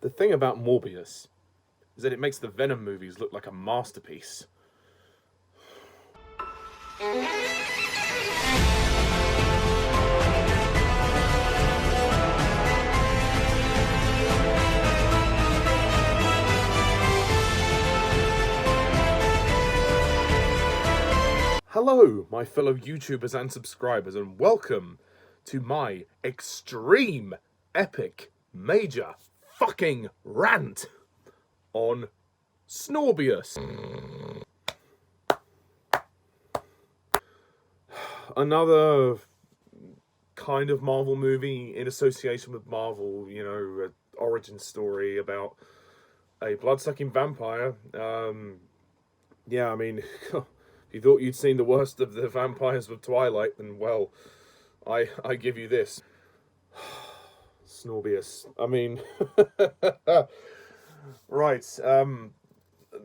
The thing about Morbius is that it makes the Venom movies look like a masterpiece. Hello, my fellow YouTubers and subscribers, and welcome to my extreme, epic, major fucking rant on Snorbius. Another kind of Marvel movie in association with Marvel, you know, an origin story about a blood-sucking vampire. Yeah, I mean, if you thought you'd seen the worst of the vampires of Twilight, then, well, I give you this. Snorbius. I mean, right,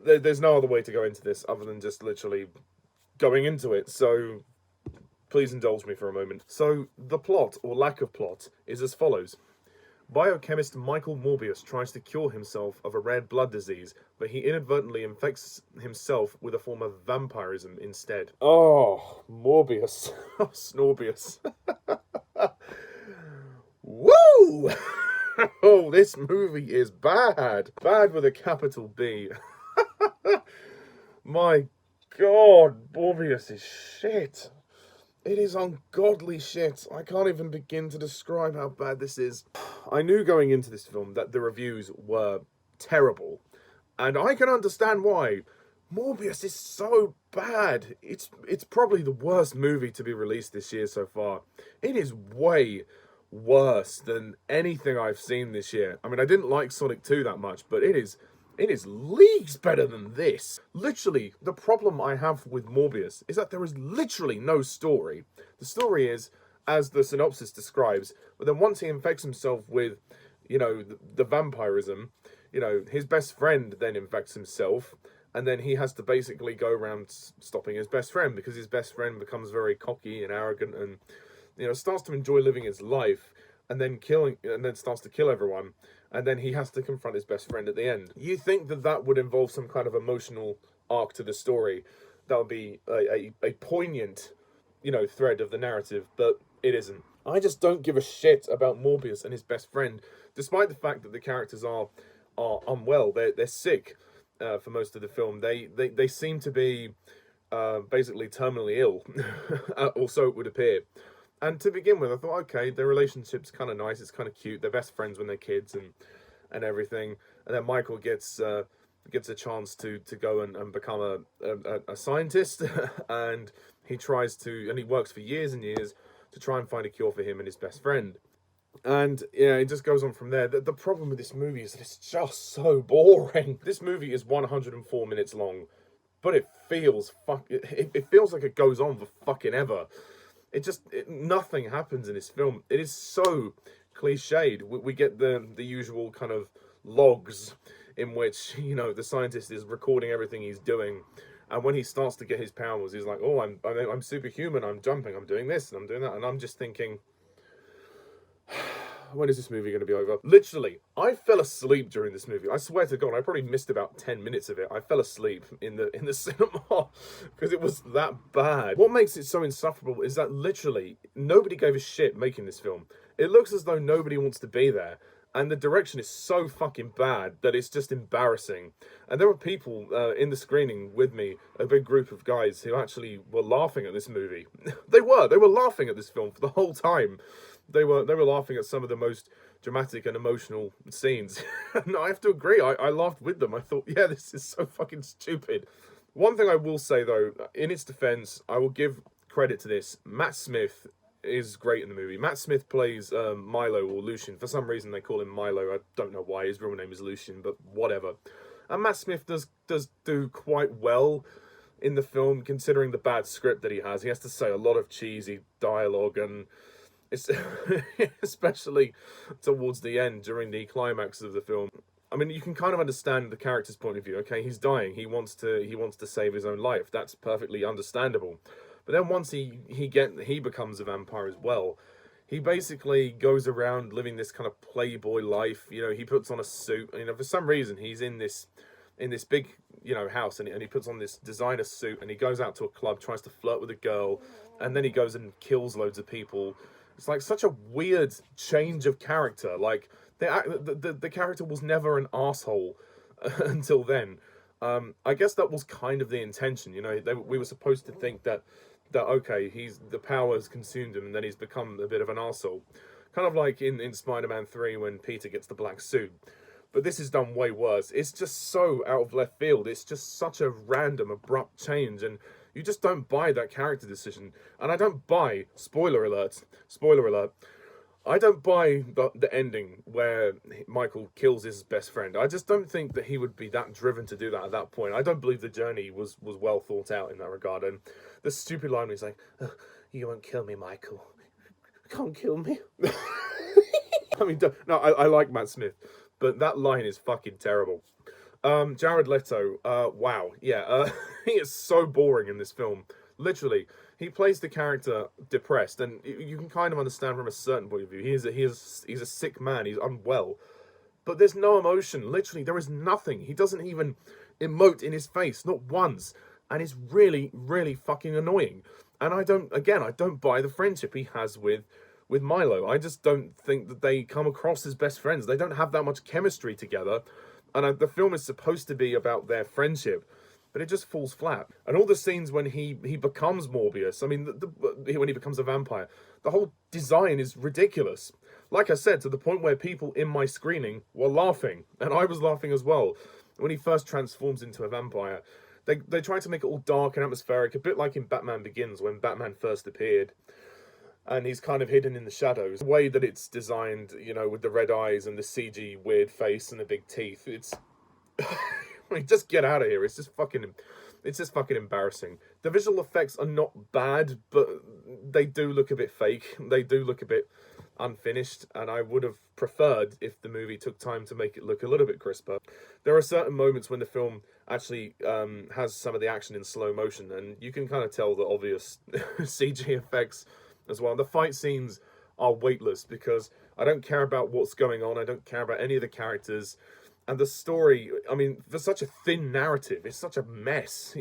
there's no other way to go into this other than just literally going into it, so please indulge me for a moment. So, the plot, or lack of plot, is as follows. Biochemist Michael Morbius tries to cure himself of a rare blood disease, but he inadvertently infects himself with a form of vampirism instead. Oh, Morbius. Oh, Snorbius. Woo! Oh, this movie is bad. Bad with a capital B. My God, Morbius is shit. It is ungodly shit. I can't even begin to describe how bad this is. I knew going into this film that the reviews were terrible, and I can understand why. Morbius is so bad. It's probably the worst movie to be released this year so far. It is way worse than anything I've seen this year. I mean, I didn't like Sonic 2 that much, but it is leagues better than this. Literally, the problem I have with Morbius is that there is literally no story. The story is, as the synopsis describes, but then once he infects himself with, you know, the vampirism, you know, his best friend then infects himself, and then he has to basically go around stopping his best friend, because his best friend becomes very cocky and arrogant and, you know, starts to enjoy living his life, and then starts to kill everyone, and then he has to confront his best friend at the end. You think that would involve some kind of emotional arc to the story, that would be a poignant, you know, thread of the narrative, but it isn't. I just don't give a shit about Morbius and his best friend, despite the fact that the characters are unwell. They're sick for most of the film. They seem to be basically terminally ill, or so it would appear. And to begin with, I thought, okay, their relationship's kind of nice. It's kind of cute. They're best friends when they're kids and everything. And then Michael gets a chance to go and become a scientist, and he works for years and years to try and find a cure for him and his best friend. And yeah, it just goes on from there. The problem with this movie is that it's just so boring. This movie is 104 minutes long, but it feels it feels like it goes on for fucking ever. Nothing happens in this film. It is so cliched. We get the usual kind of logs in which, you know, the scientist is recording everything he's doing, and when he starts to get his powers, he's like, "Oh, I'm superhuman. I'm jumping. I'm doing this and I'm doing that," and I'm just thinking, when is this movie going to be over? Literally, I fell asleep during this movie. I swear to God, I probably missed about 10 minutes of it. I fell asleep in the cinema because it was that bad. What makes it so insufferable is that literally nobody gave a shit making this film. It looks as though nobody wants to be there, and the direction is so fucking bad that it's just embarrassing. And there were people in the screening with me, a big group of guys who actually were laughing at this movie. They were laughing at this film for the whole time. They were laughing at some of the most dramatic and emotional scenes. And I have to agree, I laughed with them. I thought, yeah, this is so fucking stupid. One thing I will say, though, in its defense, I will give credit to this. Matt Smith is great in the movie. Matt Smith plays Milo, or Lucian. For some reason, they call him Milo. I don't know why. His real name is Lucian, but whatever. And Matt Smith does do quite well in the film, considering the bad script that he has. He has to say a lot of cheesy dialogue, and it's especially towards the end, during the climax of the film. I mean, you can kind of understand the character's point of view. Okay, he's dying. He wants to save his own life. That's perfectly understandable. But then once he becomes a vampire as well, He basically goes around living this kind of playboy life. You know, he puts on a suit. You know, for some reason, he's in this big, you know, house, and he puts on this designer suit, and he goes out to a club, tries to flirt with a girl, and then he goes and kills loads of people. It's like such a weird change of character. Like the character was never an asshole until then. I guess that was kind of the intention. You know, we were supposed to think that okay, the power has consumed him, and then he's become a bit of an arsehole. Kind of like in Spider-Man 3 when Peter gets the black suit. But this is done way worse. It's just so out of left field. It's just such a random, abrupt change, and you just don't buy that character decision. And I don't buy, spoiler alert, I don't buy the ending where Michael kills his best friend. I just don't think that he would be that driven to do that at that point. I don't believe the journey was well thought out in that regard. And the stupid line is like, oh, you won't kill me, Michael. You can't kill me. I mean, no, I like Matt Smith, but that line is fucking terrible. Jared Leto, wow, yeah, he is so boring in this film. Literally, he plays the character depressed, and you can kind of understand from a certain point of view. He's a sick man. He's unwell, but there's no emotion. Literally, there is nothing. He doesn't even emote in his face, not once, and it's really, really fucking annoying. And I don't buy the friendship he has with Milo. I just don't think that they come across as best friends. They don't have that much chemistry together, and the film is supposed to be about their friendship, but it just falls flat. And all the scenes when he becomes Morbius, I mean, when he becomes a vampire, the whole design is ridiculous. Like I said, to the point where people in my screening were laughing, and I was laughing as well. When he first transforms into a vampire, they try to make it all dark and atmospheric, a bit like in Batman Begins when Batman first appeared. And he's kind of hidden in the shadows. The way that it's designed, you know, with the red eyes and the CG weird face and the big teeth, it's... I mean, just get out of here. It's just fucking embarrassing. The visual effects are not bad, but they do look a bit fake. They do look a bit unfinished, and I would have preferred if the movie took time to make it look a little bit crisper. There are certain moments when the film actually has some of the action in slow motion, and you can kind of tell the obvious CG effects as well. The fight scenes are weightless because I don't care about what's going on. I don't care about any of the characters. And the story, I mean, for such a thin narrative, it's such a mess.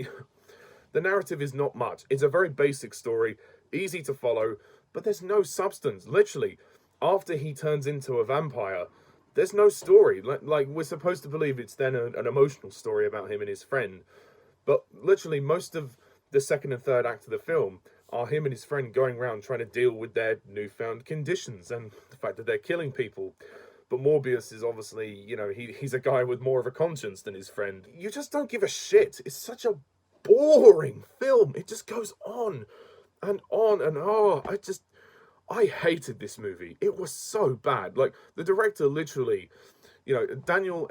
The narrative is not much. It's a very basic story, easy to follow, but there's no substance. Literally, after he turns into a vampire, there's no story. Like we're supposed to believe it's then an emotional story about him and his friend. But literally, most of the second and third act of the film are him and his friend going around trying to deal with their newfound conditions and the fact that they're killing people. But Morbius is obviously, you know, he's a guy with more of a conscience than his friend. You just don't give a shit. It's such a boring film. It just goes on and on and on. I hated this movie. It was so bad. Like, the director literally, you know, Daniel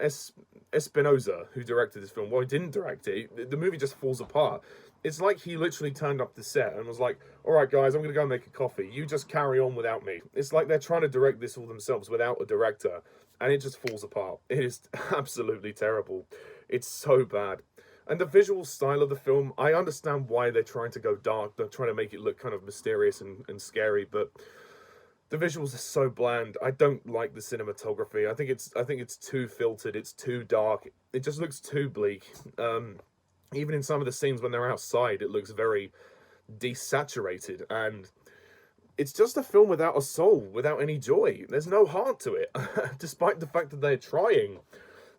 Espinosa, who directed this film, well, he didn't direct it. The movie just falls apart. It's like he literally turned up the set and was like, all right, guys, I'm going to go make a coffee. You just carry on without me. It's like they're trying to direct this all themselves without a director, and it just falls apart. It is absolutely terrible. It's so bad. And the visual style of the film, I understand why they're trying to go dark. They're trying to make it look kind of mysterious and scary, but the visuals are so bland. I don't like the cinematography. I think it's too filtered. It's too dark. It just looks too bleak. Even in some of the scenes when they're outside, it looks very desaturated, and it's just a film without a soul, without any joy. There's no heart to it, despite the fact that they're trying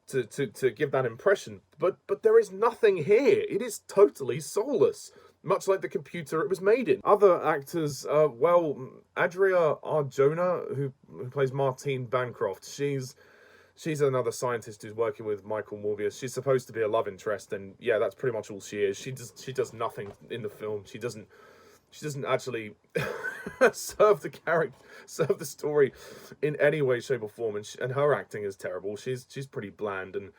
to give that impression. But there is nothing here. It is totally soulless, much like the computer it was made in. Other actors, well, Adria Arjona, who plays Martine Bancroft, She's another scientist who's working with Michael Morbius. She's supposed to be a love interest, and yeah, that's pretty much all she is. She does nothing in the film. She doesn't actually serve the story in any way, shape, or form. And her acting is terrible. She's pretty bland and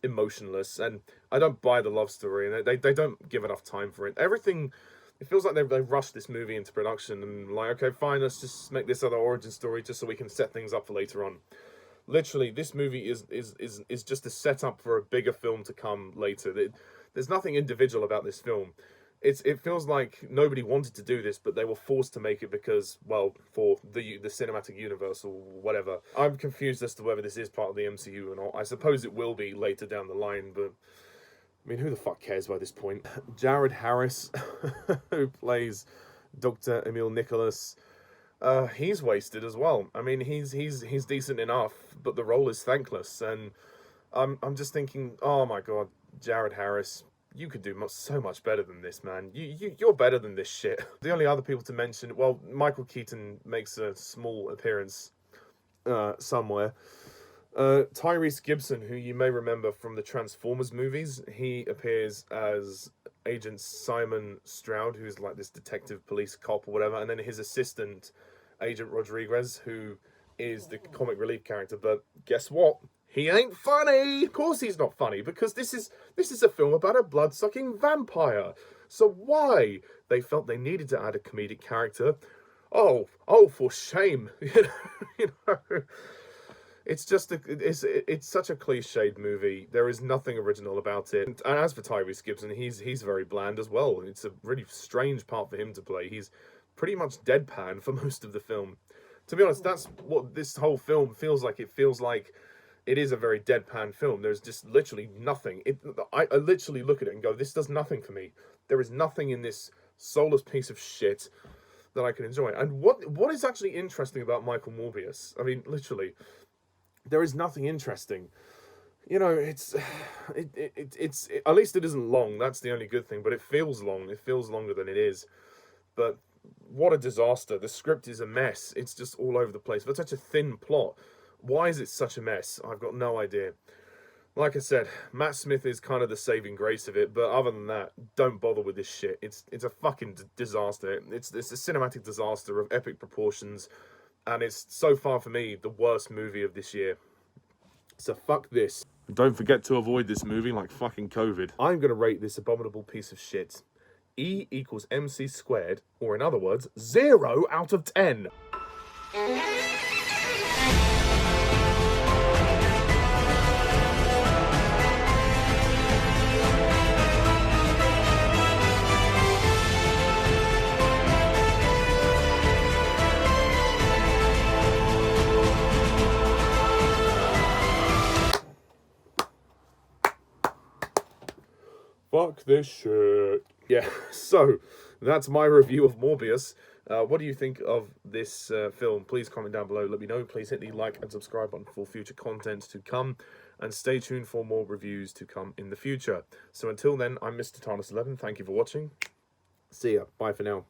emotionless, and I don't buy the love story. And they don't give enough time for it. Everything. It feels like they rushed this movie into production and like, okay, fine, let's just make this other origin story just so we can set things up for later on. Literally, this movie is just a setup for a bigger film to come later. There's nothing individual about this film. it feels like nobody wanted to do this, but they were forced to make it because, well, for the cinematic universe or whatever. I'm confused as to whether this is part of the MCU or not. I suppose it will be later down the line, but I mean, who the fuck cares by this point? Jared Harris, who plays Dr. Emil Nicholas, he's wasted as well. I mean, he's decent enough, but the role is thankless, and I'm just thinking, oh my god, Jared Harris, you could do so much better than this, man. You're better than this shit. The only other people to mention, well, Michael Keaton makes a small appearance somewhere. Tyrese Gibson, who you may remember from the Transformers movies, he appears as Agent Simon Stroud, who's like this detective police cop or whatever, and then his assistant, Agent Rodriguez, who is the comic relief character. But guess what? He ain't funny! Of course he's not funny, because this is a film about a blood-sucking vampire. So why? They felt they needed to add a comedic character. Oh, for shame. You know, it's just it's such a cliched movie. There is nothing original about it. And as for Tyrese Gibson, he's very bland as well. It's a really strange part for him to play. He's pretty much deadpan for most of the film. To be honest, that's what this whole film feels like. It feels like it is a very deadpan film. There's just literally nothing. I literally look at it and go, this does nothing for me. There is nothing in this soulless piece of shit that I can enjoy. And what is actually interesting about Michael Morbius? I mean, literally, there is nothing interesting. You know, it's at least it isn't long. That's the only good thing. But it feels long. It feels longer than it is. But what a disaster. The script is a mess. It's just all over the place. For such a thin plot, why is it such a mess? I've got no idea. Like I said, Matt Smith is kind of the saving grace of it, but other than that, don't bother with this shit. It's a fucking disaster. It's a cinematic disaster of epic proportions, and it's, so far for me, the worst movie of this year. So fuck this. Don't forget to avoid this movie like fucking COVID. I'm gonna rate this abominable piece of shit E equals MC squared, or in other words, 0 out of 10. Fuck this shit. Yeah, so that's my review of Morbius. What do you think of this film? Please comment down below. Let me know. Please hit the like and subscribe button for future content to come. And stay tuned for more reviews to come in the future. So until then, I'm Mr. Tarnus11. Thank you for watching. See ya. Bye for now.